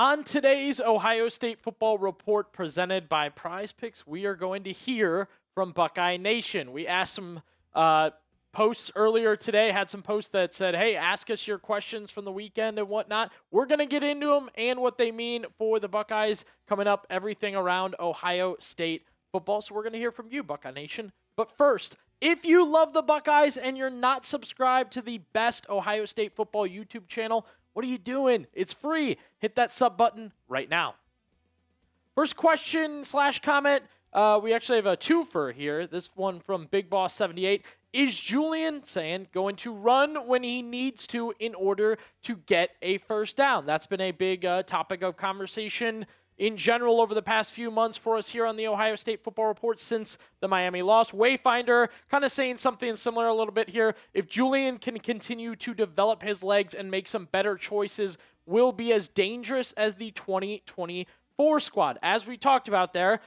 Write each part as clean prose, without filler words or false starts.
On today's Ohio State football report presented by Prize Picks, we are going to hear from Buckeye Nation. We asked some posts earlier today, had some posts that said, hey, ask us your questions from the weekend and whatnot. We're going to get into them and what they mean for the Buckeyes coming up, everything around Ohio State football. So we're going to hear from you, Buckeye Nation. But first, if you love the Buckeyes and you're not subscribed to the best Ohio State football YouTube channel, what are you doing? It's free. Hit that sub button right now. First question / comment. We actually have a twofer here. This one from Big Boss 78. Is Julian Sayin going to run when he needs to in order to get a first down? That's been a big topic of conversation in general over the past few months for us here on the Ohio State Football Report since the Miami loss. Wayfinder kind of saying something similar a little bit here. If Julian can continue to develop his legs and make some better choices, will be as dangerous as the 2024 squad. As we talked about there,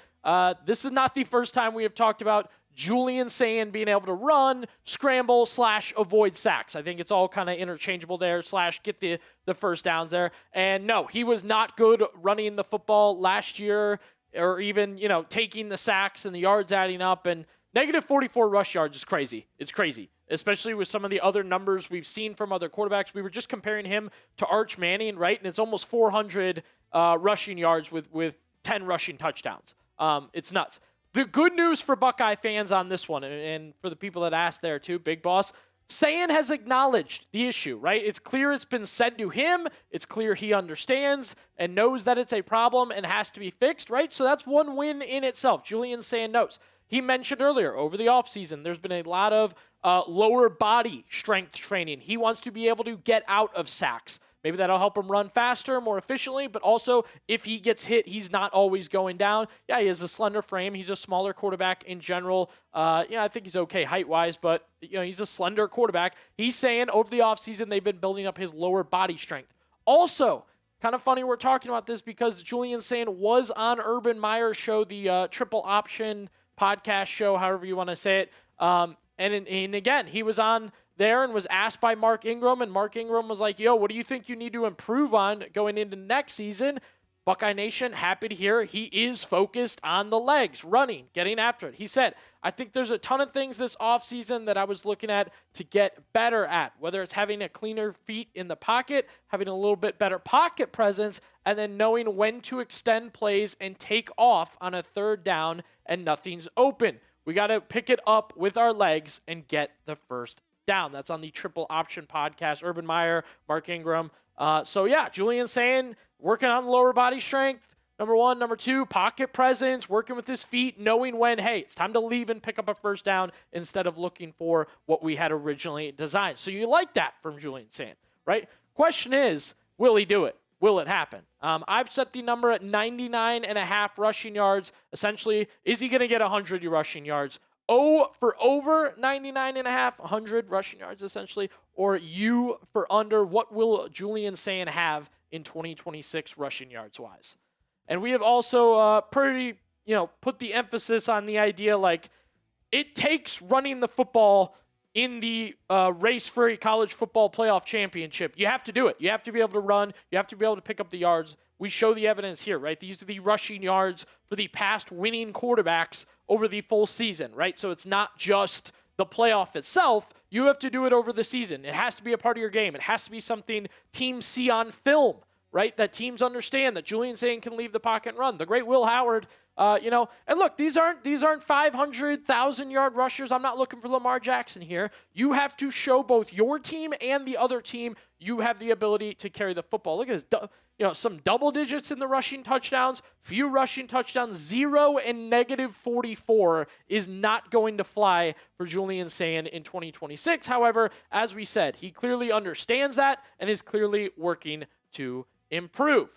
this is not the first time we have talked about Julian Sayin being able to run, scramble, / avoid sacks. I think it's all kind of interchangeable there, / get the first downs there. And no, he was not good running the football last year or even, taking the sacks and the yards adding up. And negative 44 rush yards is crazy. It's crazy, especially with some of the other numbers we've seen from other quarterbacks. We were just comparing him to Arch Manning, right? And it's almost 400 rushing yards with 10 rushing touchdowns. It's nuts. The good news for Buckeye fans on this one, and for the people that asked there too, Big Boss, Sayin has acknowledged the issue, right? It's clear it's been said to him. It's clear he understands and knows that it's a problem and has to be fixed, right? So that's one win in itself. Julian Sayin knows. He mentioned earlier, over the offseason, there's been a lot of lower body strength training. He wants to be able to get out of sacks. Maybe that'll help him run faster, more efficiently, but also if he gets hit, he's not always going down. Yeah, he has a slender frame. He's a smaller quarterback in general. I think he's okay height-wise, but he's a slender quarterback. He's saying over the offseason they've been building up his lower body strength. Also, kind of funny we're talking about this because Julian Sayin was on Urban Meyer's show, the Triple Option podcast show, however you want to say it. And again, he was on there and was asked by Mark Ingram, and Mark Ingram was like, yo, what do you think you need to improve on going into next season? Buckeye Nation, happy to hear he is focused on the legs, running, getting after it. He said, I think there's a ton of things this offseason that I was looking at to get better at, whether it's having a cleaner feet in the pocket, having a little bit better pocket presence, and then knowing when to extend plays and take off on a third down and nothing's open. We got to pick it up with our legs and get the first down. That's on the Triple Option podcast. Urban Meyer, Mark Ingram. Julian Sayin working on the lower body strength. Number one. Number two, pocket presence, working with his feet, knowing when, hey, it's time to leave and pick up a first down instead of looking for what we had originally designed. So you like that from Julian Sayin, right? Question is, will he do it? Will it happen? I've set the number at 99.5 rushing yards. Essentially, is he going to get 100 rushing yards? O for over 99.5, 100 rushing yards essentially, or U for under. What will Julian Sayin have in 2026 rushing yards wise? And we have also put the emphasis on the idea like it takes running the football in the race for a college football playoff championship. You have to do it. You have to be able to run. You have to be able to pick up the yards. We show the evidence here, right? These are the rushing yards for the past winning quarterbacks over the full season, right? So it's not just the playoff itself. You have to do it over the season. It has to be a part of your game. It has to be something teams see on film, right? That teams understand that Julian Sayin can leave the pocket and run. The great Will Howard, and look, these aren't 500,000-yard rushers. I'm not looking for Lamar Jackson here. You have to show both your team and the other team you have the ability to carry the football. Look at this, some double digits in the rushing touchdowns, few rushing touchdowns, 0 and negative 44 is not going to fly for Julian Sayin in 2026. However, as we said, he clearly understands that and is clearly working to improve.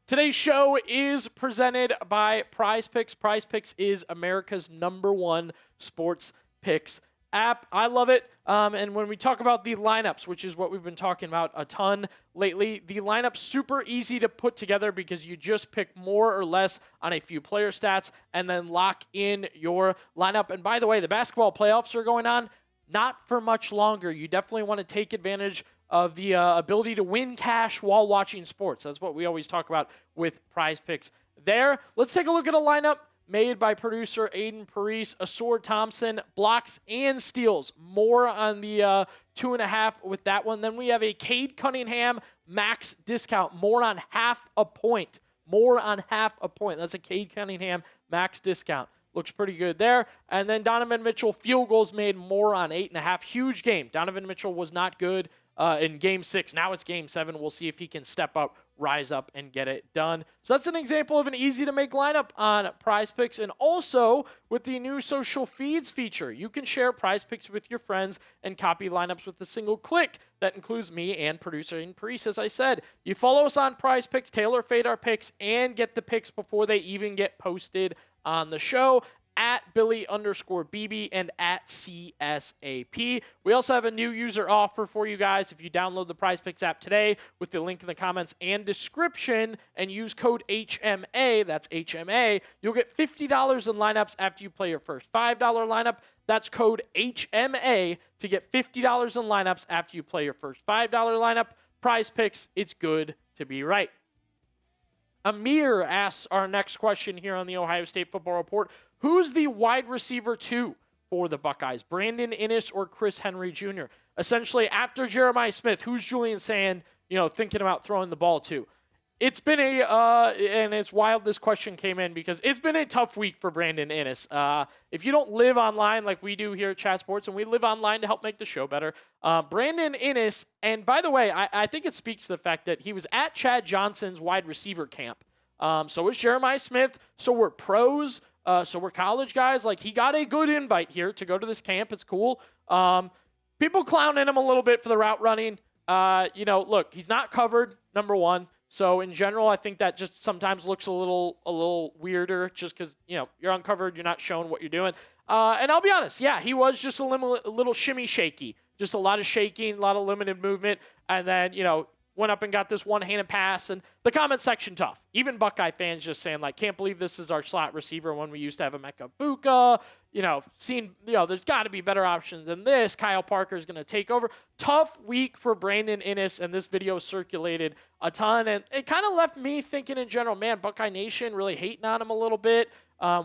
Today's show is presented by Prize Picks. Prize Picks is America's #1 sports picks app. I love it. And when we talk about the lineups, which is what we've been talking about a ton lately, the lineup's super easy to put together because you just pick more or less on a few player stats and then lock in your lineup. And by the way, the basketball playoffs are going on. Not for much longer. You definitely want to take advantage of the ability to win cash while watching sports. That's what we always talk about with Prize Picks there. Let's take a look at a lineup made by producer Aiden Parise. Asor Thompson, blocks and steals. More on the 2.5 with that one. Then we have a Cade Cunningham max discount. More on half a point. More on half a point. That's a Cade Cunningham max discount. Looks pretty good there. And then Donovan Mitchell, field goals made, more on 8.5. Huge game. Donovan Mitchell was not good in Game 6. Now it's Game 7. We'll see if he can step up, rise up, and get it done. So that's an example of an easy-to-make lineup on Prize Picks. And also, with the new social feeds feature, you can share Prize Picks with your friends and copy lineups with a single click. That includes me and producer Aiden Parise, as I said. You follow us on Prize Picks, tailor fade our picks, and get the picks before they even get posted on the show. At Billy_BB and at CSAP. We also have a new user offer for you guys. If you download the Prize Picks app today with the link in the comments and description and use code HMA, that's HMA, you'll get $50 in lineups after you play your first $5 lineup. That's code HMA to get $50 in lineups after you play your first $5 lineup. Prize Picks, it's good to be right. Amir asks our next question here on the Ohio State Football Report. Who's the wide receiver 2 for the Buckeyes? Brandon Inniss or Chris Henry Jr.? Essentially, after Jeremiah Smith, who's Julian Sayin, thinking about throwing the ball to? It's been and it's wild this question came in because it's been a tough week for Brandon Inniss. If you don't live online like we do here at Chat Sports, and we live online to help make the show better, Brandon Inniss, and by the way, I think it speaks to the fact that he was at Chad Johnson's wide receiver camp. So was Jeremiah Smith, so we're pros, so we're college guys. Like, he got a good invite here to go to this camp. It's cool. People clowning him a little bit for the route running. Look, he's not covered, number one. So in general, I think that just sometimes looks a little weirder just because, you're uncovered, you're not showing what you're doing. And I'll be honest, yeah, he was just a little shimmy shaky. Just a lot of shaking, a lot of limited movement. And then, went up and got this one-handed pass. And the comment section tough. Even Buckeye fans just saying, can't believe this is our slot receiver when we used to have Emeka Buka. There's got to be better options than this. Kyle Parker is going to take over. Tough week for Brandon Inniss, and this video circulated a ton. And it kind of left me thinking in general, man, Buckeye Nation really hating on him a little bit.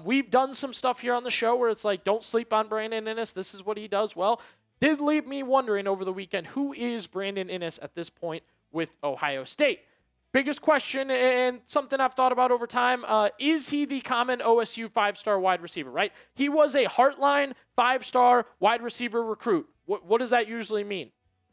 We've done some stuff here on the show where it's don't sleep on Brandon Inniss. This is what he does well. Did leave me wondering over the weekend, who is Brandon Inniss at this point with Ohio State? Biggest question, and something I've thought about over time, is he the common OSU 5-star wide receiver, right? He was a Heartline 5-star wide receiver recruit. What does that usually mean?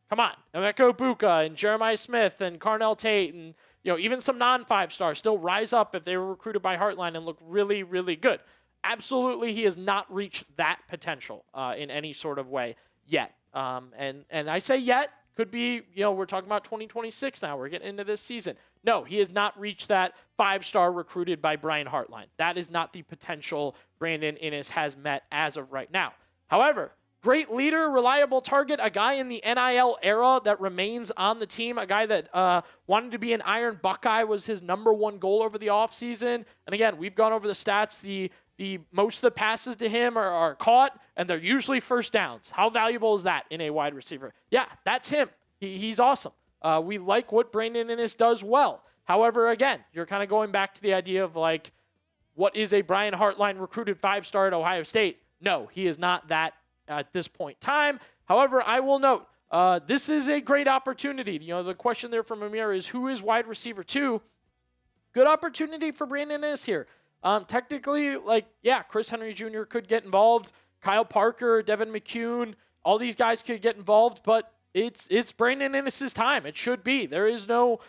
Come on. Emeka Buka and Jeremiah Smith and Carnell Tate and even some non-5-stars still rise up if they were recruited by Heartline and look really, really good. Absolutely, he has not reached that potential in any sort of way yet. And I say yet. Could be, we're talking about 2026 now. We're getting into this season. No, he has not reached that 5-star recruited by Brian Hartline. That is not the potential Brandon Inniss has met as of right now. However, great leader, reliable target, a guy in the NIL era that remains on the team, a guy that wanted to be an Iron Buckeye was his number one goal over the offseason. And again, we've gone over the stats. The most of the passes to him are caught, and they're usually first downs. How valuable is that in a wide receiver? Yeah, that's him. He's awesome. We like what Brandon Inniss does well. However, again, you're kind of going back to the idea of what is a Brian Hartline recruited 5-star at Ohio State? No, he is not that at this point in time. However, I will note, this is a great opportunity. The question there from Amir is, who is wide receiver 2? Good opportunity for Brandon Inniss here. Technically, Chris Henry Jr. could get involved. Kyle Parker, Devin McCune, all these guys could get involved, but it's Brandon Inniss' time. It should be. There is no,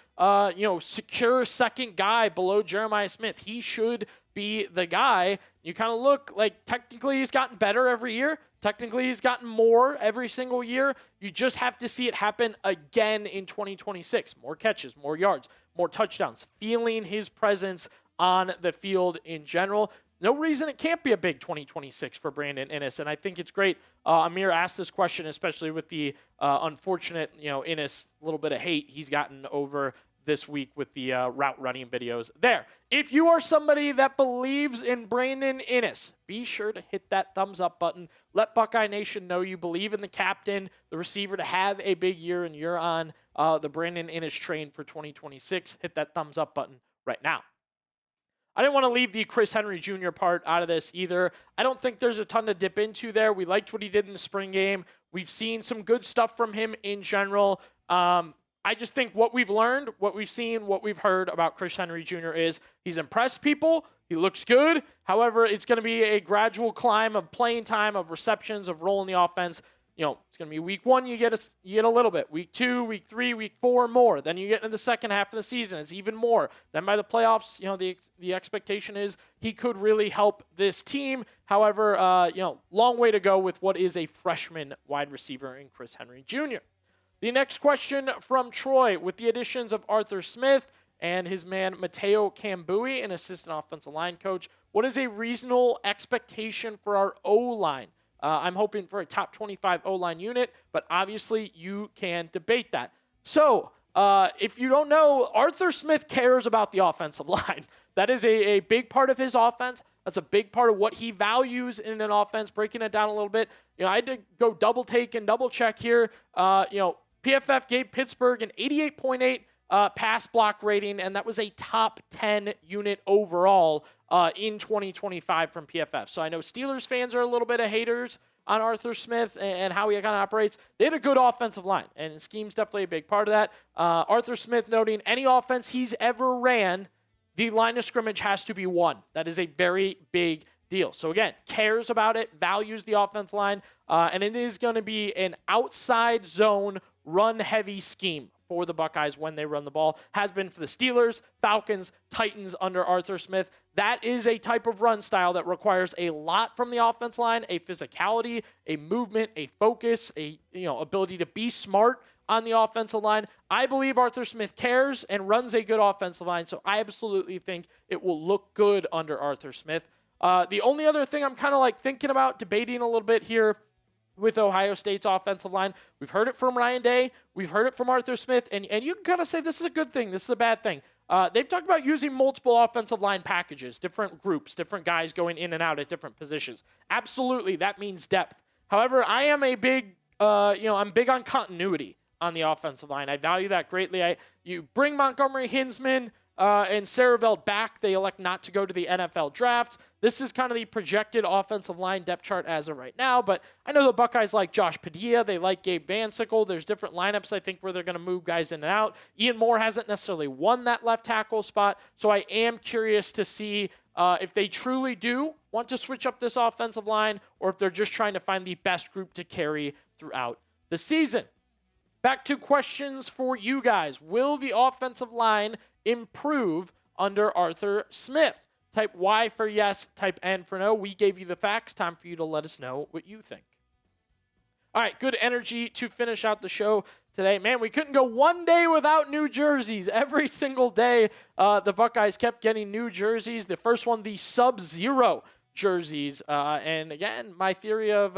secure second guy below Jeremiah Smith. He should be the guy. You kind of look technically he's gotten better every year. Technically he's gotten more every single year. You just have to see it happen again in 2026. More catches, more yards, more touchdowns, feeling his presence on the field in general. No reason it can't be a big 2026 for Brandon Inniss, and I think it's great. Amir asked this question, especially with the unfortunate, Inniss, little bit of hate he's gotten over this week with the route running videos there. If you are somebody that believes in Brandon Inniss, be sure to hit that thumbs up button. Let Buckeye Nation know you believe in the captain, the receiver, to have a big year, and you're on the Brandon Inniss train for 2026. Hit that thumbs up button right now. I didn't want to leave the Chris Henry Jr. part out of this either. I don't think there's a ton to dip into there. We liked what he did in the spring game. We've seen some good stuff from him in general. I just think what we've learned, what we've seen, what we've heard about Chris Henry Jr. is he's impressed people. He looks good. However, it's going to be a gradual climb of playing time, of receptions, of role in the offense. You know, it's going to be week 1, you get a little bit. Week 2, week 3, week 4, more. Then you get into the second half of the season, it's even more. Then by the playoffs, you know, the expectation is he could really help this team. However, you know, long way to go with what is a freshman wide receiver in Chris Henry Jr. The next question from Troy: with the additions of Arthur Smith and his man Mateo Kambui, an assistant offensive line coach, what is a reasonable expectation for our O-line? I'm hoping for a top 25 O-line unit, but obviously you can debate that. So, if you don't know, Arthur Smith cares about the offensive line. That is a big part of his offense. That's a big part of what he values in an offense. Breaking it down a little bit, you know, I had to go double take and double check here. You know, PFF gave Pittsburgh an 88.8 pass block rating, and that was a top 10 unit overall in 2025 from PFF. So I know Steelers fans are a little bit of haters on Arthur Smith and how he kind of operates. They had a good offensive line, and scheme's definitely a big part of that. Arthur Smith noting any offense he's ever ran, the line of scrimmage has to be won. That is a very big deal. So again, cares about it, values the offensive line, and it is going to be an outside zone run-heavy scheme for the Buckeyes when they run the ball. Has been for the Steelers, Falcons, Titans under Arthur Smith. That is a type of run style that requires a lot from the offense line, a physicality, a movement, a focus, a ability to be smart on the offensive line. I believe Arthur Smith cares and runs a good offensive line, so I absolutely think it will look good under Arthur Smith. The only other thing I'm kind of like thinking about debating a little bit here with Ohio State's offensive line, we've heard it from Ryan Day, we've heard it from Arthur Smith, and you can kind of say this is a good thing, this is a bad thing. They've talked about using multiple offensive line packages, different groups, different guys going in and out at different positions. Absolutely, that means depth. However, I am a big, I'm big on continuity on the offensive line. I value that greatly. You bring Montgomery Hinsman and Saraveld back. They elect not to go to the NFL draft. This is kind of the projected offensive line depth chart as of right now, but I know the Buckeyes like Josh Padilla. They like Gabe Van Sickle. There's different lineups, I think, where they're going to move guys in and out. Ian Moore hasn't necessarily won that left tackle spot, so I am curious to see if they truly do want to switch up this offensive line or if they're just trying to find the best group to carry throughout the season. Back to questions for you guys. Will the offensive line improve under Arthur Smith? Type Y for yes, type N for no. We gave you the facts. Time for you to let us know what you think. All right, good energy to finish out the show today. Man, we couldn't go one day without new jerseys. Every single day, the Buckeyes kept getting new jerseys. The first one, the Sub-Zero jerseys. And again, my theory of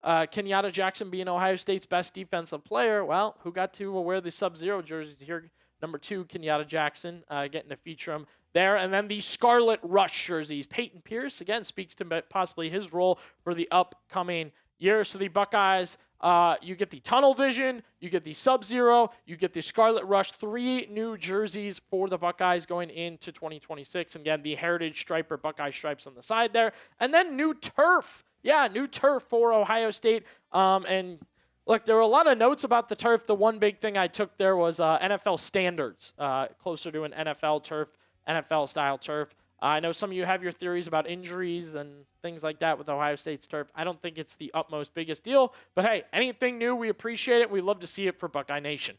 Kenyatta Jackson being Ohio State's best defensive player, well, who got to wear the Sub-Zero jerseys here? Number 2, Kenyatta Jackson, getting to feature him there. And then the Scarlet Rush jerseys. Peyton Pierce, again, speaks to possibly his role for the upcoming year. So the Buckeyes, you get the Tunnel Vision, you get the Sub-Zero, you get the Scarlet Rush. 3 new jerseys for the Buckeyes going into 2026. And again, the Heritage Stripe or Buckeye Stripes on the side there. And then new turf. Yeah, new turf for Ohio State. And look, there were a lot of notes about the turf. The one big thing I took there was NFL standards, closer to an NFL turf, NFL-style turf. I know some of you have your theories about injuries and things like that with Ohio State's turf. I don't think it's the utmost biggest deal. But, hey, anything new, we appreciate it. We love to see it for Buckeye Nation.